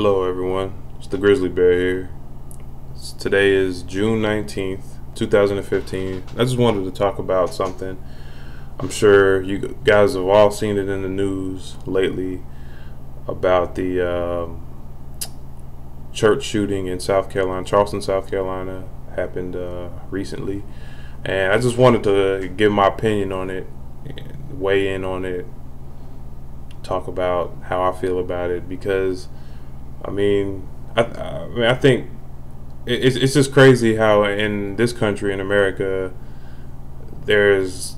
Hello everyone, it's the Grizzly Bear here. Today is June 19th, 2015. I just wanted to talk about something. I'm sure you guys have all seen it in the news lately about the church shooting in South Carolina, Charleston, South Carolina, happened recently. And I just wanted to give my opinion on it, weigh in on it, talk about how I feel about it, because I think it's just crazy how in this country, in America, there's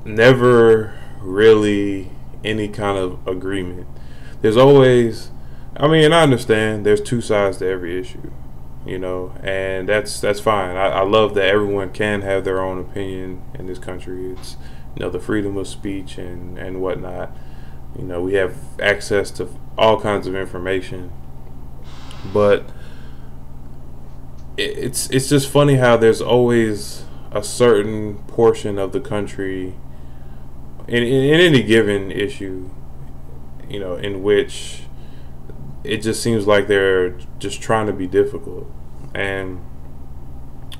never really any kind of agreement. There's always, and I understand there's two sides to every issue, and that's fine. I love that everyone can have their own opinion in this country. It's, the freedom of speech and whatnot. We have access to all kinds of information, but it's just funny how there's always a certain portion of the country in any given issue, in which it just seems like they're just trying to be difficult. And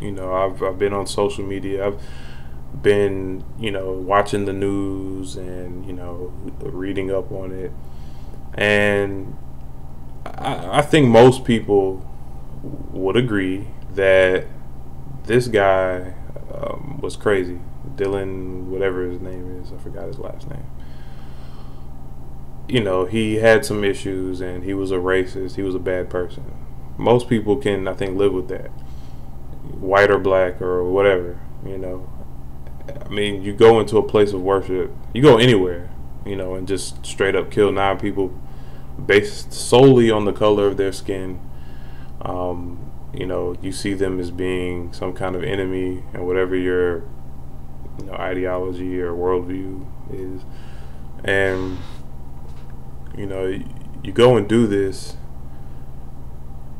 I've been on social media. I've been watching the news and reading up on it, and I think most people would agree that this guy was crazy. Dylann, whatever his name is, I forgot his last name. He had some issues and he was a racist. He was a bad person. Most people can, I think, live with that, white or black or whatever. You go into a place of worship, you go anywhere, and just straight up kill 9 people based solely on the color of their skin. You see them as being some kind of enemy, and whatever your ideology or worldview is, and you go and do this,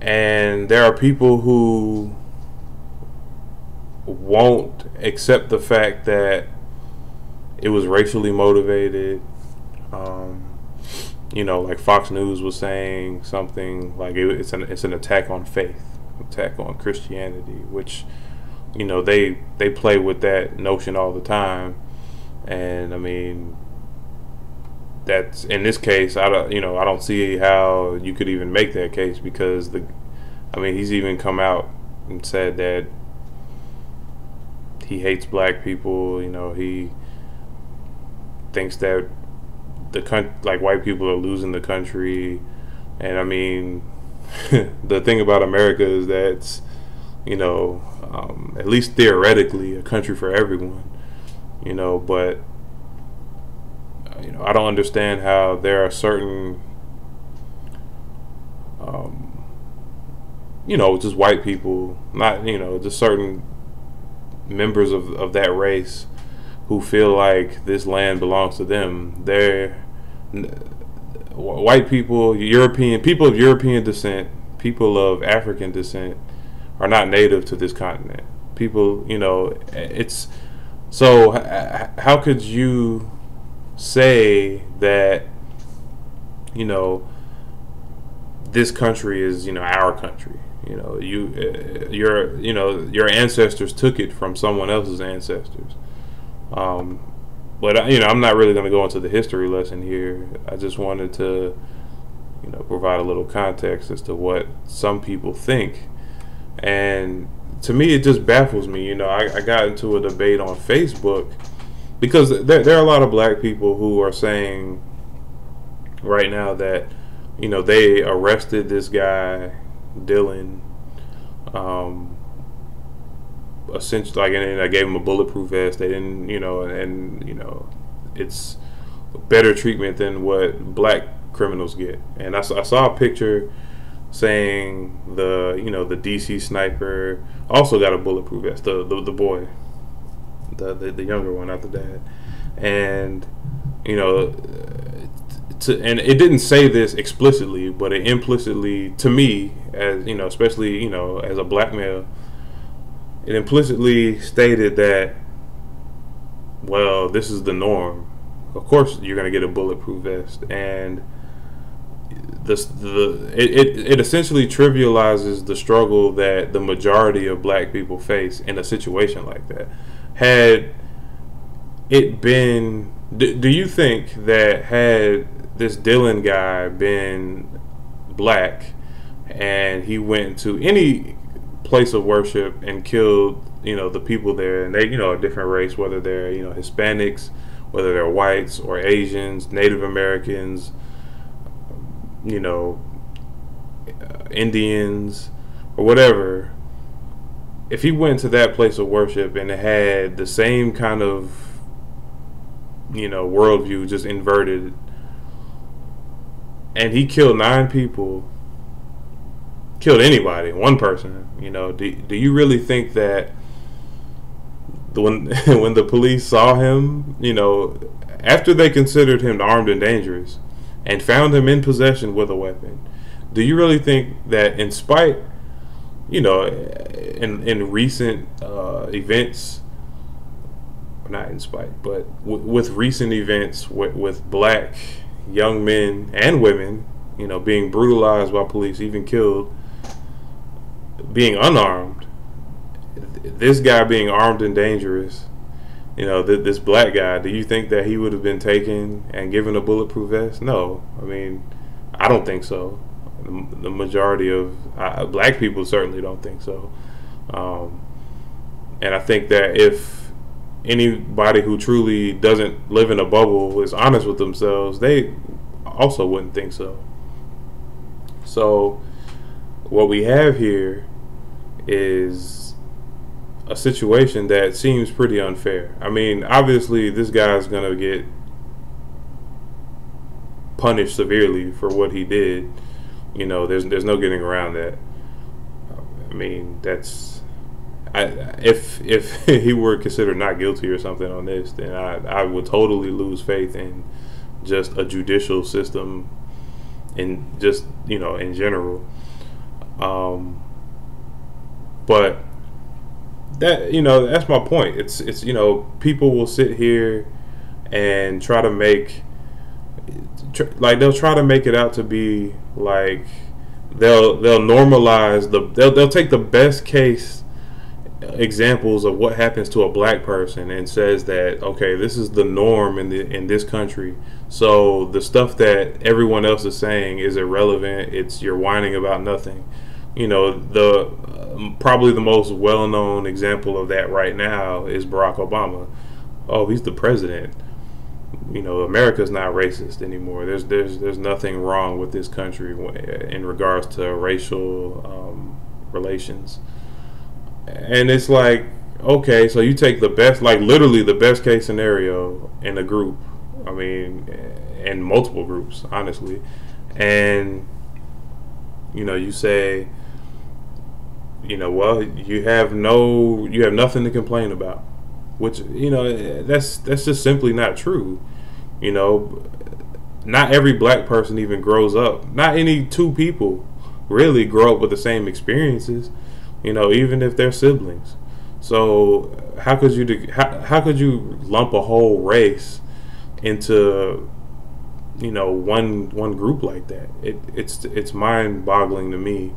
and there are people who won't accept the fact that it was racially motivated. Like Fox News was saying something like it's an attack on faith, attack on Christianity, which they play with that notion all the time. And that's, in this case, I don't see how you could even make that case, because he's even come out and said that he hates black people. He thinks that white people are losing the country. And the thing about America is that it's, at least theoretically, a country for everyone. But I don't understand how there are certain just white people, not just certain members of that race, who feel like this land belongs to them. They're white people, people of European descent, people of African descent are not native to this continent. People, it's so how could you say that this country is our country? Your ancestors took it from someone else's ancestors. But I'm not really going to go into the history lesson here. I just wanted to provide a little context as to what some people think. And to me, it just baffles me. I got into a debate on Facebook, because there are a lot of black people who are saying right now that they arrested this guy Dylann, essentially, and I gave him a bulletproof vest. They didn't, it's better treatment than what black criminals get. And I saw a picture saying the DC sniper also got a bulletproof vest. The boy, the younger one, not the dad. And and it didn't say this explicitly, but it implicitly, to me, as especially as a black male, it implicitly stated that, well, this is the norm. Of course, you're gonna get a bulletproof vest. And it essentially trivializes the struggle that the majority of black people face in a situation like that. Had it been, do you think that had this Dylann guy been black and he went to any place of worship and killed, the people there, and they, a different race, whether they're, Hispanics, whether they're whites or Asians, Native Americans, Indians or whatever, if he went to that place of worship and it had the same kind of, worldview just inverted, and he killed 9 people, killed anybody, one person, do you really think that when when the police saw him, after they considered him armed and dangerous and found him in possession with a weapon, do you really think that in spite, in recent events, not in spite, but with recent events with black young men and women, being brutalized by police, even killed, being unarmed, this guy being armed and dangerous, this black guy, do you think that he would have been taken and given a bulletproof vest? No. I mean, I don't think so. The majority of black people certainly don't think so. And I think that if anybody who truly doesn't live in a bubble is honest with themselves, they also wouldn't think so. So what we have here is a situation that seems pretty unfair. I mean, obviously this guy's gonna get punished severely for what he did. There's no getting around that. I mean, that's, if he were considered not guilty or something on this, then I would totally lose faith in just a judicial system, in just in general. But that, that's my point. It's people will sit here and try to make, they'll try to make it out to be like they'll normalize they'll take the best case examples of what happens to a black person and says that, okay, this is the norm in this country, so the stuff that everyone else is saying is irrelevant. You're whining about nothing. Probably the most well-known example of that right now is Barack Obama. Oh, he's the president. America's not racist anymore. There's nothing wrong with this country in regards to racial relations. And it's like, okay, so you take the best, like literally the best case scenario in a group, I mean, in multiple groups, honestly, and you say, well, you have nothing to complain about, which that's just simply not true. Not every black person even grows up. Not any 2 people really grow up with the same experiences, even if they're siblings. So how could you lump a whole race into one group like that? It's mind-boggling to me,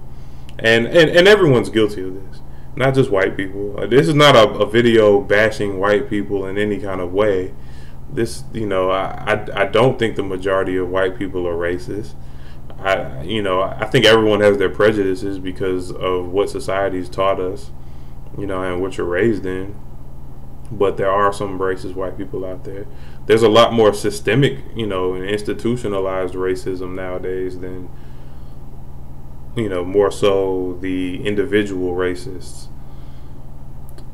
and everyone's guilty of this, not just white people. This is not a video bashing white people in any kind of way. This, I don't think the majority of white people are racist. I think everyone has their prejudices because of what society's taught us, and what you're raised in. But there are some racist white people out there. There's a lot more systemic, and institutionalized racism nowadays than, more so the individual racists.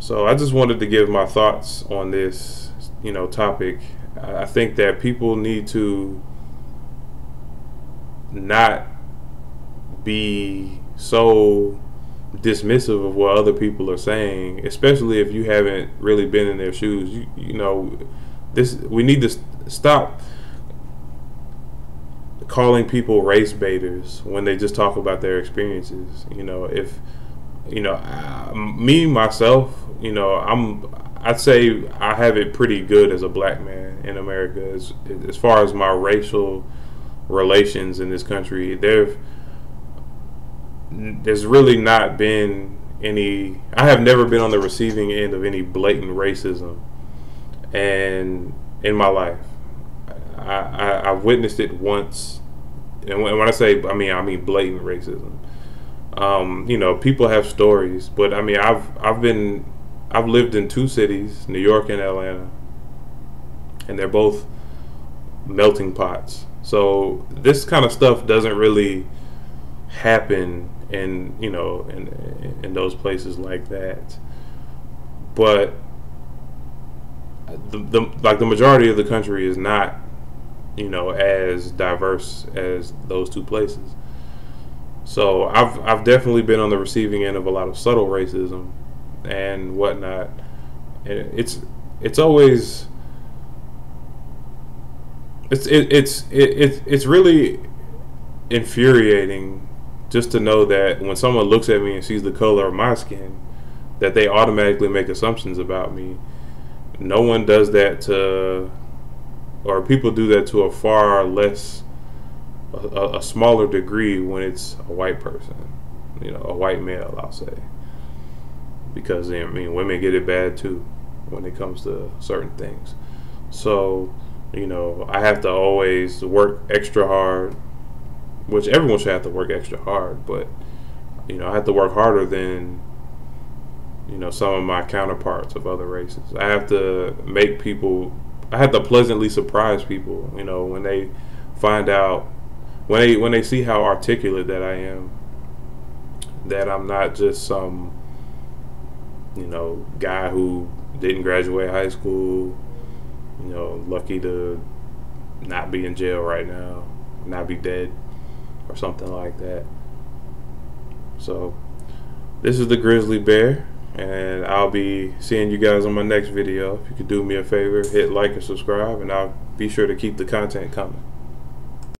So I just wanted to give my thoughts on this, topic. I think that people need to not be so dismissive of what other people are saying, especially if you haven't really been in their shoes. We need to stop calling people race baiters when they just talk about their experiences. Me myself, I'd say I have it pretty good as a black man in America as far as my racial relations in this country, there's really not been any. I have never been on the receiving end of any blatant racism, and in my life, I've witnessed it once, and when I say I mean blatant racism. You know, people have stories, but I mean, I've lived in two cities, New York and Atlanta, and they're both melting pots. So this kind of stuff doesn't really happen in, you know, in those places like that. But the majority of the country is not, you know, as diverse as those two places. So I've definitely been on the receiving end of a lot of subtle racism and whatnot, and it's always it's really infuriating just to know that when someone looks at me and sees the color of my skin, that they automatically make assumptions about me. No one does that to, or people do that to a far less, a smaller degree when it's a white person, you know, a white male, I'll say. Because, I mean, women get it bad too when it comes to certain things. So, you know, I have to always work extra hard, which everyone should have to work extra hard, but, you know, I have to work harder than, you know, some of my counterparts of other races. I have to pleasantly surprise people, you know, when they find out, when they see how articulate that I am, that I'm not just some, you know, guy who didn't graduate high school, you know, lucky to not be in jail right now, not be dead, or something like that. So, this is the Grizzly Bear, and I'll be seeing you guys on my next video. If you could do me a favor, hit like and subscribe, and I'll be sure to keep the content coming.